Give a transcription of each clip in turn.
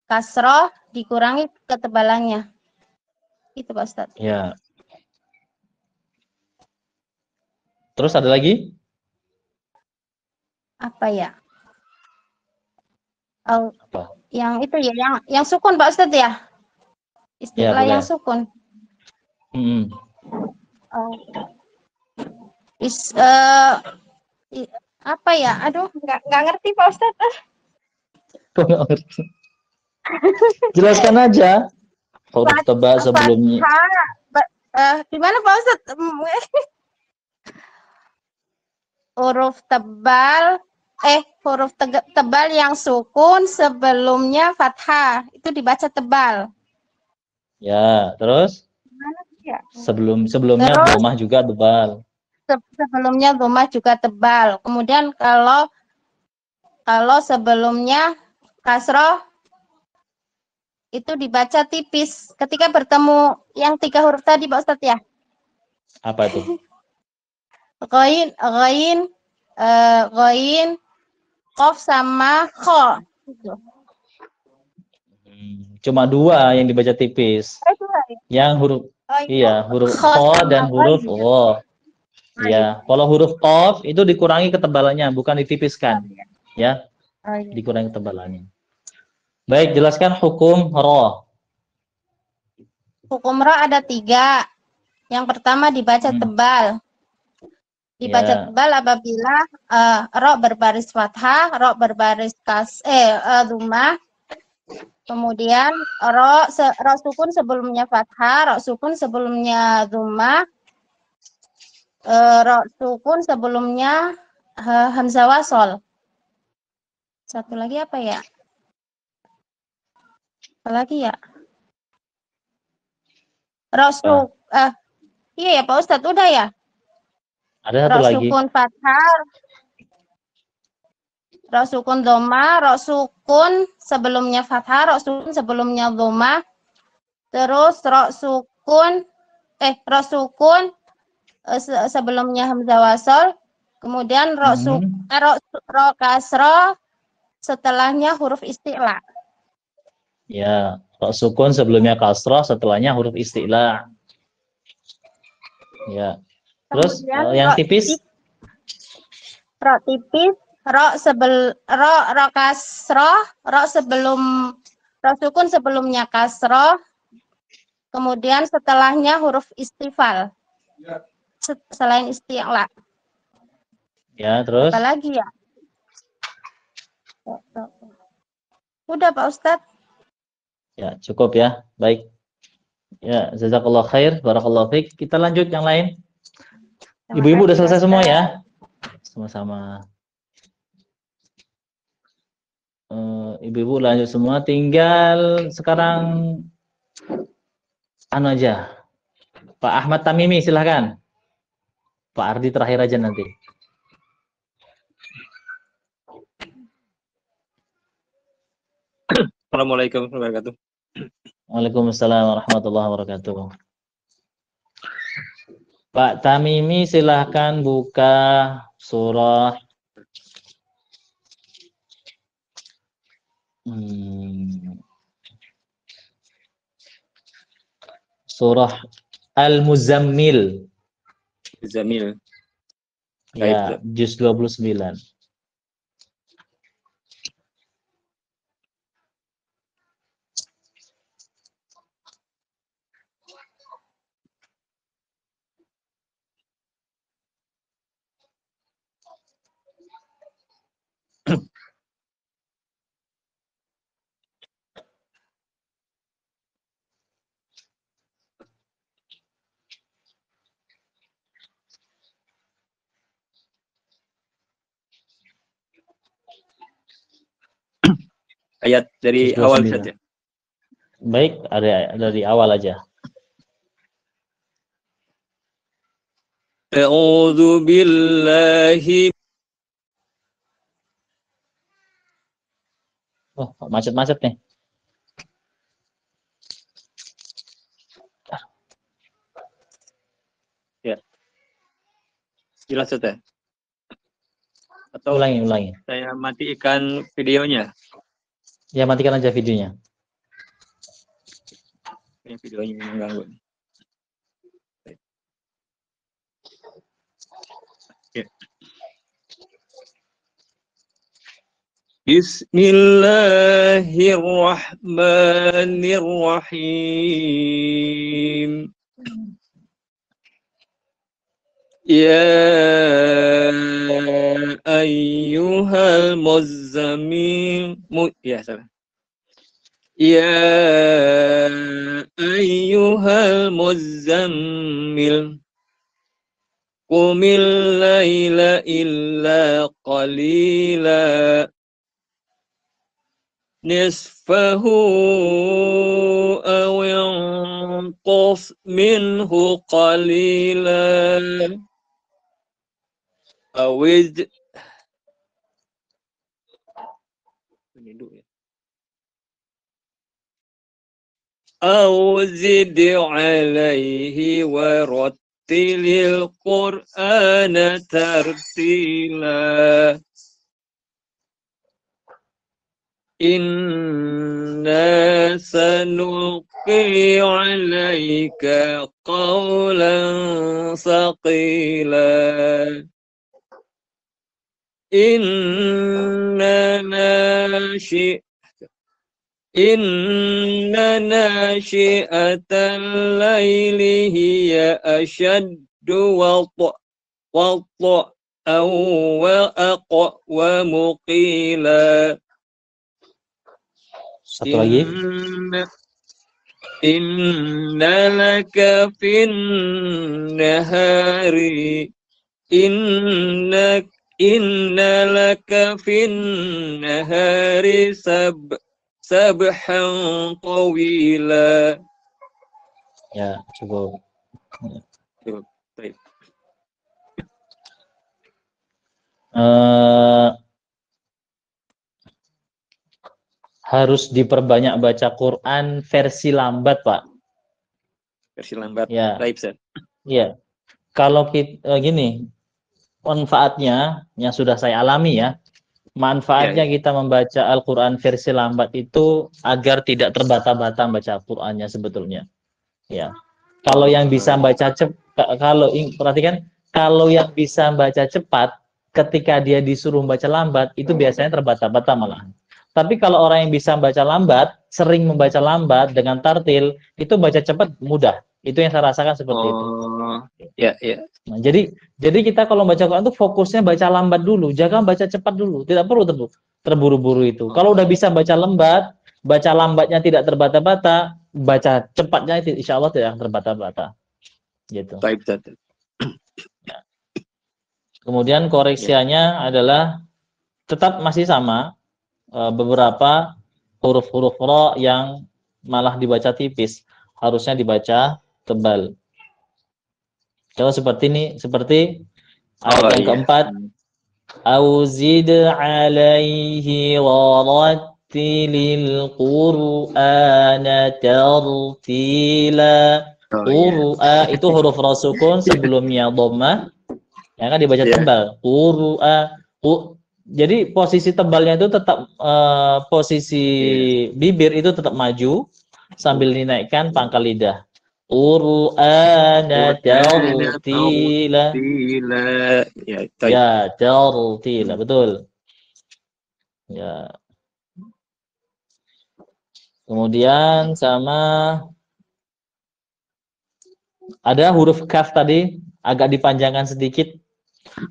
kasroh dikurangi ketebalannya. Itu Pak Ustadz. Ya. Terus ada lagi? Apa ya? Oh, Apa? yang itu ya, yang sukun Pak Ustadz ya? Ya, Istilah yang boleh. sukun. Hmm. Oh. Apa ya? Aduh, nggak ngerti Pak Ustadz. Kok nggak ngerti? Jelaskan aja. Huruf tebal sebelumnya. Gimana Pak Ustadz? Huruf tebal, tebal yang sukun sebelumnya fathah. Itu dibaca tebal. Ya, terus? Gimana ya? Sebelumnya Terus, domah juga tebal. sebelumnya domah juga tebal. Kemudian kalau sebelumnya kasroh itu dibaca tipis. Ketika bertemu yang 3 huruf tadi Pak Ustadz ya. Apa itu? Ghain, qaf sama kha. Gitu. Cuma 2 yang dibaca tipis. Yang huruf huruf kha dan huruf gha. Ya, kalau huruf qaf itu dikurangi ketebalannya, bukan ditipiskan. Ya, dikurangi ketebalannya. Baik, jelaskan hukum ra. Hukum ra ada 3. Yang pertama dibaca tebal. Dibaca tebal apabila ra berbaris fathah, ra berbaris dhammah. Kemudian ra sukun sebelumnya fathah, ra sukun sebelumnya dhammah. Ra sukun sebelumnya hamzah wasol. Satu lagi apa ya? Apa lagi ya? Iya ya Pak Ustadz, udah ya? Ada satu lagi. Sukun fathah, ra sukun dhammah, ra sukun sebelumnya fathah, ra sukun sebelumnya dhammah. Terus ra sukun sebelumnya hamzah wasol. Kemudian ra kasrah setelahnya huruf isti'la. Ya, ra sukun sebelumnya kasrah, setelahnya huruf isti'la. Ya. Terus yang tipis? Ra tipis, ra kasrah, ra sukun sebelumnya kasrah. Kemudian setelahnya huruf istifal. Selain isti'la. Ya, terus? Apa lagi ya? Udah Pak Ustadz. Ya, cukup ya. Baik. Ya, jazakallah khair, barakallahu fiik. Kita lanjut yang lain. Ibu-ibu udah selesai semua ya? Sama-sama. Ibu-ibu lanjut semua. Tinggal sekarang aja. Pak Ahmad Tamimi silahkan. Pak Ardi terakhir aja nanti. Assalamualaikum warahmatullahi wabarakatuh. Waalaikumsalam warahmatullahi wabarakatuh. Pak Tamimi silahkan buka surah surah Al-Muzammil. Zamil. Ya, juz 29. Ayat dari awal saja. Baik, ada dari awal aja. A'udzu billahi. Oh, macet-macet nih. Ya. Jelas sudah. Atau ulangi. Saya matikan videonya. Ya, matikan aja videonya. Ini videonya mengganggu. Ya. Bismillahirrahmanirrahim. Ya ayyuhal muzammil. Ya, salah. Ya ayyuhal muzammil. Qumil laila illa qalila. Nisfahu aw yanqus minhu qalila. Awid. Aw zid alaihi wa rattilil Qur'ana tartila. Inna sanulqi alaika qawlan saqila. Inna nashi'atal laili hiya ashaddu wat'an wa aqwamu qila. Satu lagi. Inna laka fin nahari inna laka fin nahari sabhan tawila. Ya, cukup. Cukup. Baik. Harus diperbanyak baca Quran versi lambat, Pak. Versi lambat. Ya. Baik, Ustaz. Iya. Kalau kita gini, manfaatnya yang sudah saya alami ya, manfaatnya kita membaca Al-Quran versi lambat itu agar tidak terbata-bata baca Al-Qurannya sebetulnya. Ya. Kalau yang bisa baca cepat, perhatikan, kalau yang bisa baca cepat, ketika dia disuruh baca lambat, itu biasanya terbata-bata malahan. Tapi kalau orang yang bisa baca lambat, sering membaca lambat dengan tartil, itu baca cepat mudah. Itu yang saya rasakan seperti itu. Ya, ya. Nah, jadi kita kalau baca Quran itu fokusnya baca lambat dulu, jangan baca cepat dulu. Tidak perlu terburu-buru itu. Kalau udah bisa baca lambatnya tidak terbata-bata, baca cepatnya insya Allah tidak terbata-bata. Gitu. Baik, Ustaz. Ya. Kemudian koreksinya adalah tetap masih sama. Beberapa huruf-huruf ro yang malah dibaca tipis harusnya dibaca tebal. Kalau seperti ini, seperti ayat yang keempat, auzid alaihi warattilil qur'ana tartila. Qur'a itu huruf ro sukun sebelumnya dhammah, ya kan dibaca tebal. Qur'a. Jadi posisi tebalnya itu tetap posisi bibir itu tetap maju sambil dinaikkan pangkal lidah. Qur'ana tartila. Ya, tartila, betul. Ya. Kemudian sama ada huruf kaf tadi agak dipanjangkan sedikit.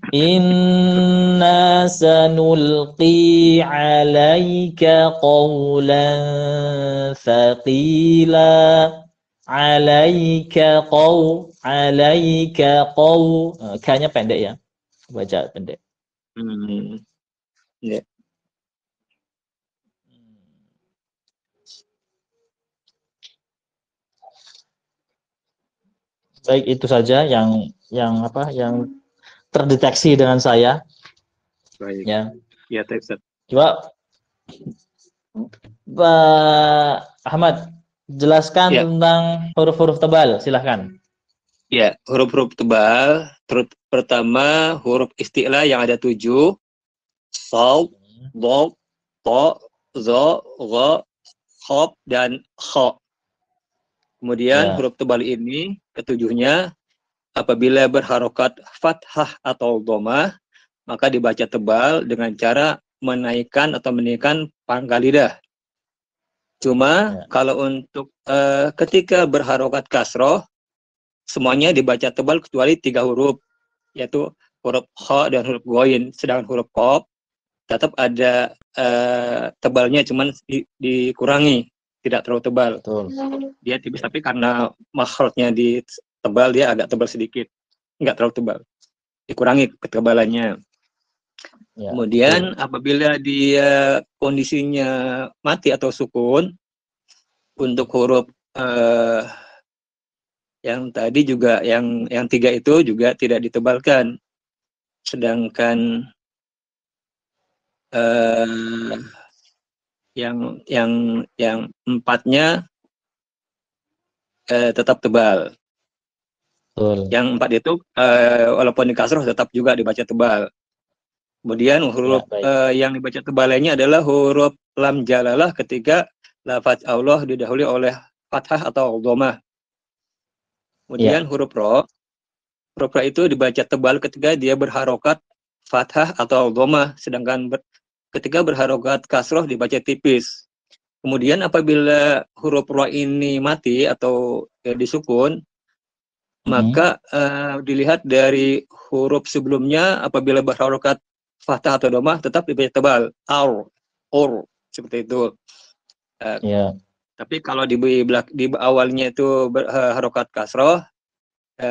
Inna sanulqi alaika qawlan thaqila. Alaika kayaknya pendek ya, baca pendek. Ya. Baik, itu saja yang terdeteksi dengan saya. Baik. Ya. Ya, Ustaz. Coba Pak Ahmad jelaskan tentang huruf-huruf tebal, silahkan. Ya, huruf-huruf tebal. Pertama, huruf isti'la yang ada 7. Shaw, Dod, To, Zo, Gho, Khob, dan Kho. Kemudian huruf tebal ini ketujuhnya apabila berharokat fathah atau dhamah maka dibaca tebal dengan cara menaikkan atau meninggikan pangkal lidah. Cuma kalau untuk ketika berharokat kasroh semuanya dibaca tebal kecuali 3 huruf, yaitu huruf kha dan huruf ghain. Sedangkan huruf qaf tetap ada tebalnya, cuman dikurangi, tidak terlalu tebal. Betul. Dia tipis, tapi karena makhrajnya di tebal dia agak tebal sedikit, nggak terlalu tebal, dikurangi ketebalannya. Kemudian apabila dia kondisinya mati atau sukun, untuk huruf yang tadi juga yang 3 itu juga tidak ditebalkan. Sedangkan yang 4-nya tetap tebal. Betul. Yang 4 itu walaupun di kasroh tetap juga dibaca tebal. Kemudian huruf yang dibaca tebalnya adalah huruf lam jalalah ketika lafaz Allah didahului oleh fathah atau dhamah. Kemudian huruf ro itu dibaca tebal ketika dia berharokat fathah atau dhamah, sedangkan ketika berharokat kasroh dibaca tipis. Kemudian apabila huruf ro ini mati atau disukun, maka dilihat dari huruf sebelumnya apabila berharokat fathah atau dhamah tetap dibaca tebal, or seperti itu. Tapi kalau di awalnya itu berharokat kasroh,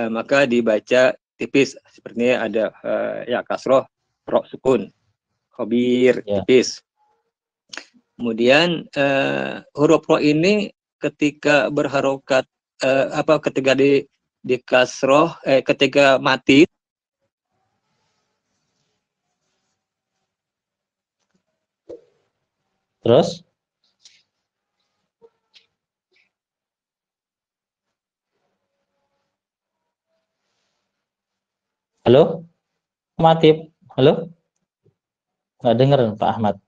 maka dibaca tipis, sepertinya ada kasroh, ro sukun, khobir tipis. Kemudian huruf ro ini ketika berharokat ketika di kasroh ketika mati, terus halo, mati, halo, nggak dengar Pak Ahmad.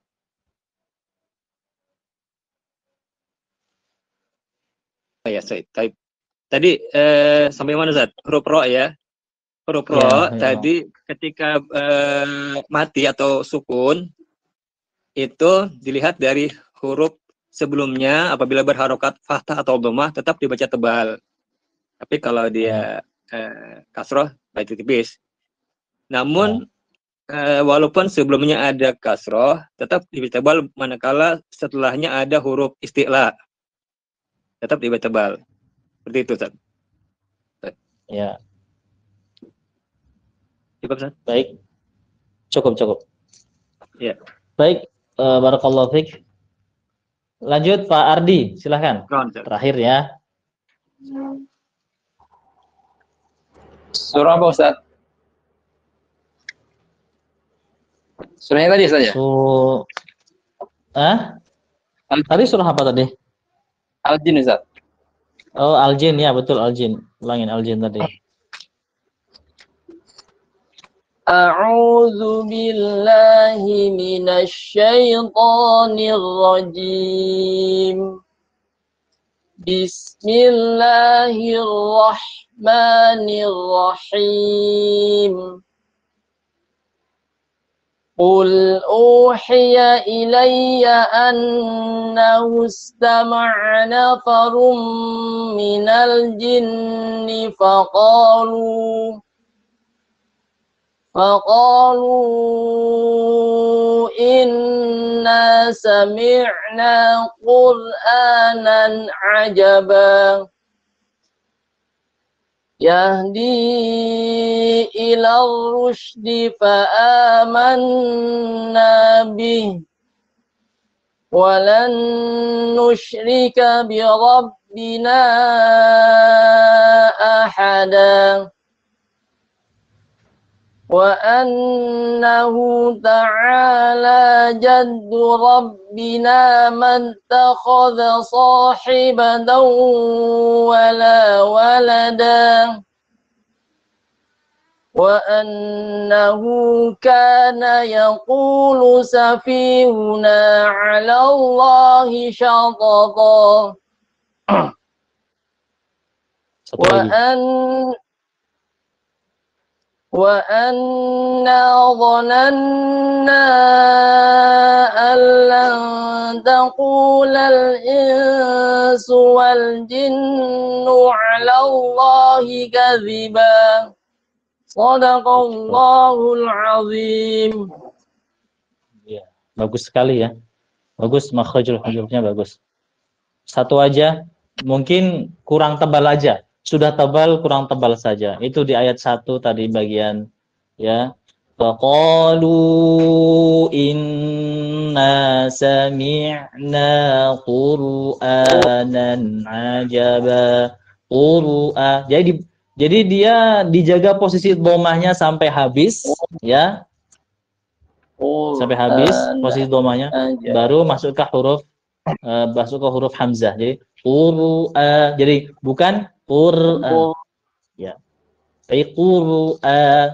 Ya, tadi sampai mana Zat? Huruf ro ya. Huruf ro tadi ketika mati atau sukun itu dilihat dari huruf sebelumnya, apabila berharokat fathah atau dhamah tetap dibaca tebal. Tapi kalau dia kasroh baca tipis. Namun walaupun sebelumnya ada kasroh tetap dibaca tebal, manakala setelahnya ada huruf isti'la tetap dibaca tebal. Seperti itu, Ustaz. Ya. Cukup, Ustaz? Baik. Cukup. Ya. Baik, barakallahu fiik. Lanjut Pak Ardi, silahkan. Terakhir ya. Surah apa Ustaz? Surahnya tadi saja. Tadi surah apa tadi? Al-Jin Ustaz. Oh, Al-Jin ya, betul Al-Jin. Ulangin Al-Jin tadi. A'udzu billahi minasy syaithanir rajim. Bismillahirrahmanirrahim. Qul uhiya ilayya annahu istama'a nafarun minal jinni faqalu inna sami'na qur'anan ajaba yahdi ila rusydi fa'amanna bih walan nusyrika bi rabbina ahada wa annahu ta'ala jaddu rabbina man takhadha sahibatan wala walada wa annahu kana yaqulu safihuna 'ala Allahi syatata Satu lagi. وأنا ظننا أن لن تقول الإنس والجن على الله كذبا صدق الله العظيم. Ya, bagus sekali ya. Bagus, makhrajul hurufnya bagus. Satu aja, mungkin kurang tebal aja. Sudah tebal, kurang tebal saja. Itu di ayat 1 tadi bagian ya. Faqalu inna sami'na qur'anan ajaba. Qur'a. Jadi dia dijaga posisi dhammahnya sampai habis ya. Sampai habis posisi dhammahnya, baru masuk ke huruf hamzah. Jadi qur'a. Jadi bukan qur'a. Ya. Tapi qur'a.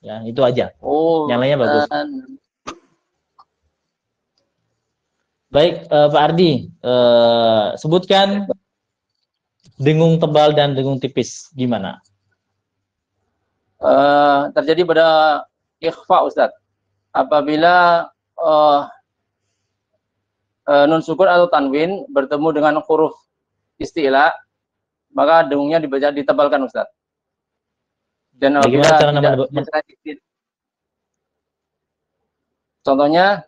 Ya, itu aja. Yang lainnya bagus. Baik, Pak Ardi, sebutkan dengung tebal dan dengung tipis gimana? Terjadi pada ikhfa, Ustadz. Apabila nun sukun atau tanwin bertemu dengan huruf isti'la, maka dengungnya ditebalkan, Ustaz. Dan apabila contohnya,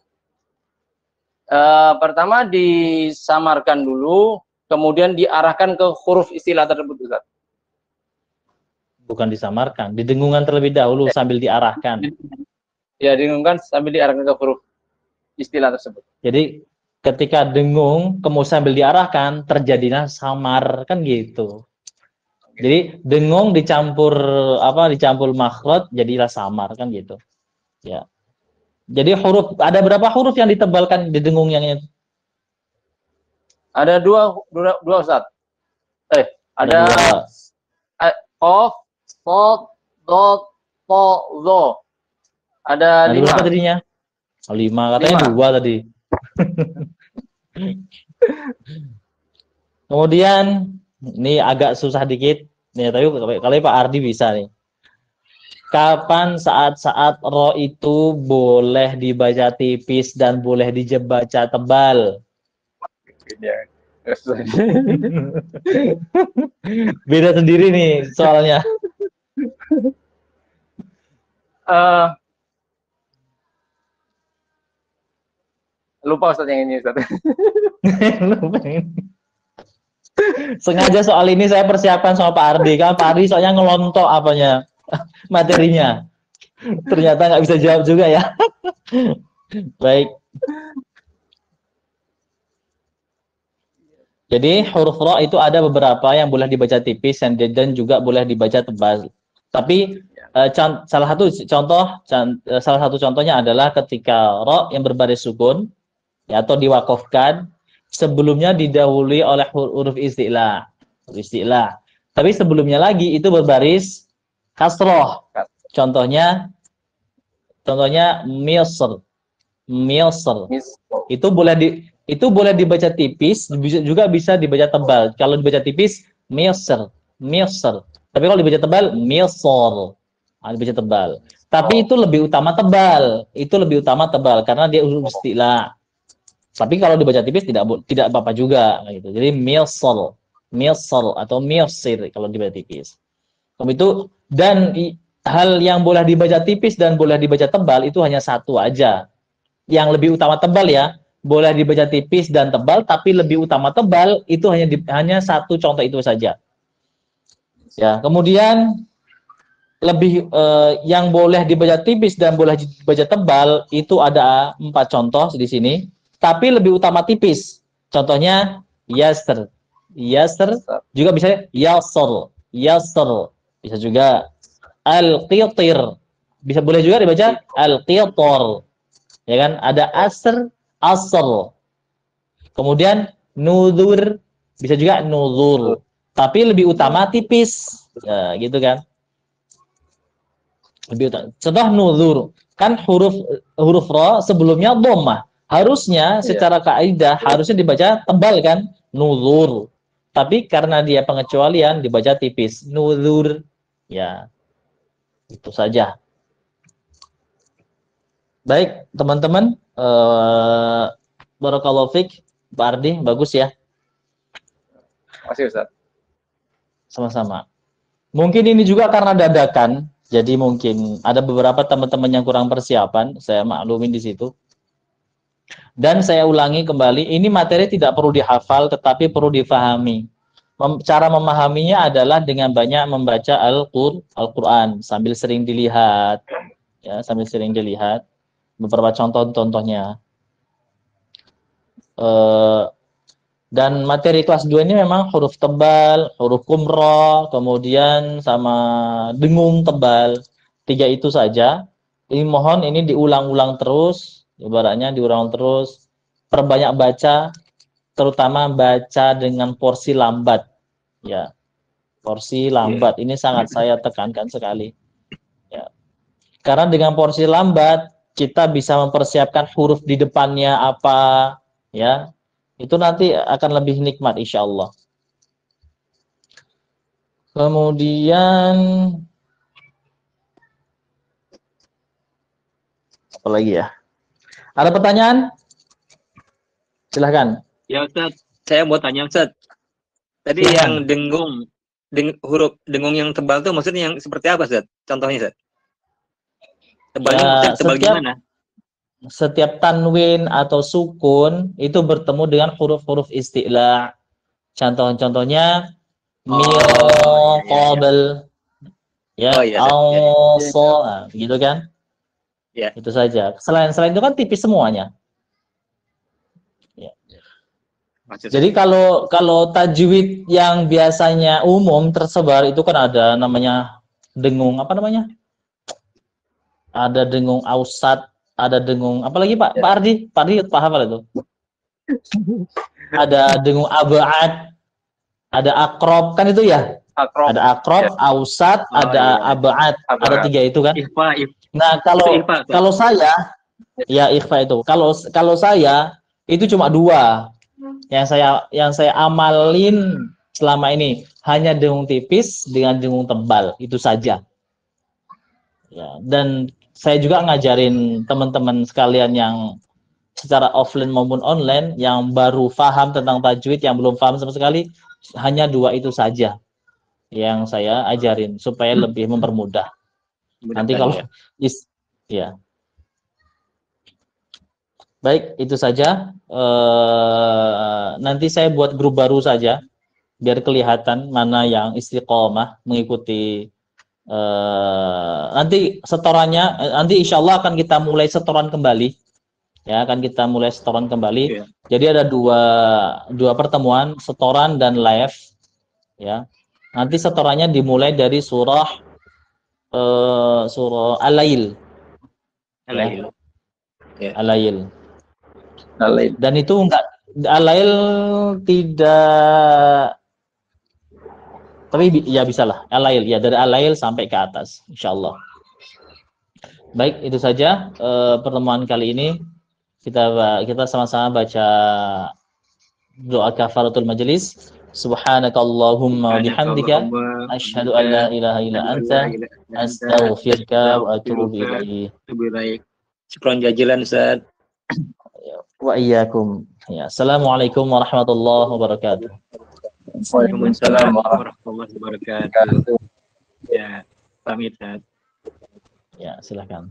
pertama disamarkan dulu, kemudian diarahkan ke huruf isti'la tersebut, Ustaz. Bukan disamarkan, didengungkan terlebih dahulu sambil diarahkan. Ya, didengungkan sambil diarahkan ke huruf isti'la tersebut. Jadi ketika dengung, kemudian sambil diarahkan, terjadilah samar, kan gitu. Jadi dengung dicampur makhraj, jadilah samar, kan gitu. Ya. Jadi ada berapa huruf yang ditebalkan di dengung yang itu? Ada dua Ustaz. Ada qaf, shad, dad, ta, dha. Ada 5. Berapa tadinya? 5, katanya 2 tadi. Kemudian ini agak susah dikit nih, tapi kalau Pak Ardi bisa nih. Kapan saat-saat ro itu boleh dibaca tipis dan boleh dibaca tebal? Beda sendiri nih soalnya. Lupa Ustaz yang ini, Ustaz. Sengaja soal ini saya persiapkan sama Pak Ardi, kan Pak Ardi soalnya ngelontok materinya. Ternyata nggak bisa jawab juga ya. Baik. Jadi huruf ro itu ada beberapa yang boleh dibaca tipis dan juga boleh dibaca tebal. Tapi salah satu contohnya adalah ketika ro yang berbaris sukun ya, atau diwakafkan, sebelumnya didahului oleh huruf isti'la. Tapi sebelumnya lagi itu berbaris kasroh. Contohnya Misr. Itu boleh dibaca tipis, juga bisa dibaca tebal. Kalau dibaca tipis Misr. Tapi kalau dibaca tebal Misr. Dibaca tebal. Tapi itu lebih utama tebal. Karena dia huruf isti'la. Tapi kalau dibaca tipis tidak apa-apa juga gitu. Jadi Misr atau Misir kalau dibaca tipis. Itu, dan hal yang boleh dibaca tipis dan boleh dibaca tebal itu hanya satu aja. Yang lebih utama tebal ya. Boleh dibaca tipis dan tebal, tapi lebih utama tebal itu hanya satu contoh itu saja. Ya, kemudian yang boleh dibaca tipis dan boleh dibaca tebal itu ada 4 contoh di sini, tapi lebih utama tipis. Contohnya yasr juga bisa yasr, bisa juga al-qitir, boleh juga dibaca al-qitor, ya kan? Ada asr. Kemudian nuzur, bisa juga nuzur, tapi lebih utama tipis, ya, gitu kan? Lebih utama. Contoh nuzur, kan huruf ro sebelumnya dhammah, harusnya secara kaidah harusnya dibaca tebal kan, nuzur. tapi karena dia pengecualian dibaca tipis. Nuzur. Ya. Itu saja. Baik, teman-teman. Barakallahu fiik. Pak Ardi, bagus ya. Makasih Ustaz. Sama-sama. Mungkin ini juga karena dadakan, jadi mungkin ada beberapa teman-teman yang kurang persiapan, saya maklumin di situ. Dan saya ulangi kembali, ini materi tidak perlu dihafal, tetapi perlu difahami. Cara memahaminya adalah dengan banyak membaca Al-Quran, sambil sering dilihat, ya, sambil sering dilihat beberapa contoh-contohnya. Dan materi kelas 2 ini memang huruf tebal, huruf kumro, kemudian sama dengung tebal. 3 itu saja. Ini mohon ini diulang-ulang terus, ibaratnya diulang terus. Perbanyak baca, terutama baca dengan porsi lambat. Ya, porsi lambat. Ini sangat saya tekankan sekali. Ya. Karena dengan porsi lambat, kita bisa mempersiapkan huruf di depannya apa, ya. Itu nanti akan lebih nikmat insya Allah. Kemudian apa lagi ya? Ada pertanyaan? Silahkan. Ya Ustaz, saya mau tanya Ustaz. Tadi yang dengung, huruf dengung yang tebal itu maksudnya yang seperti apa Ustaz? Contohnya Ustaz. Tebalnya Ya, maksudnya tebal gimana? Setiap tanwin atau sukun itu bertemu dengan huruf-huruf isti'la. Contohnya qabl, ya, gitu kan? Ya. Itu saja. Selain itu kan tipis semuanya. Ya. Jadi kalau tajwid yang biasanya umum tersebar itu kan ada namanya dengung, apa namanya? Ada dengung ausat, ada dengung apa lagi Pak? Pak Ardi Pak hafal itu. Ada dengung abad, ada akrob, kan itu ya? Akrob. Ada akrob, Ya. ausat, ada abad, ada 3 itu kan? Nah, kalau saya ya ikhfa itu. Kalau saya itu cuma 2 yang saya amalin selama ini, hanya dengung tipis dengan dengung tebal, itu saja. Ya, dan saya juga ngajarin teman-teman sekalian yang secara offline maupun online yang baru paham tentang tajwid, yang belum paham sama sekali, hanya 2 itu saja yang saya ajarin supaya lebih mempermudah. Nanti kalau ya. Baik, itu saja. Nanti saya buat grup baru saja biar kelihatan mana yang istiqomah mengikuti. Nanti setorannya, nanti insya Allah akan kita mulai setoran kembali, ya, akan kita mulai setoran kembali. Yeah. Jadi ada dua pertemuan, setoran dan live, ya. Nanti setorannya dimulai dari surah Al-Lail, Al-Lail. Dan itu enggak, Al-Lail tidak. Tapi ya bisalah, Al-Lail, ya, dari Al-Lail sampai ke atas, insyaallah. Baik, itu saja pertemuan kali ini. Kita sama-sama baca doa kafaratul majelis. Subhanakallahumma wa bihamdika asyhadu an la ilaha illa anta astaghfiruka wa atubu ilaik. Syukran jazilan Ustaz. Wa iyyakum. Ya, assalamualaikum warahmatullahi wabarakatuh. Waalaikumsalam warahmatullahi wabarakatuh. Ya, pamit. Ya, silakan.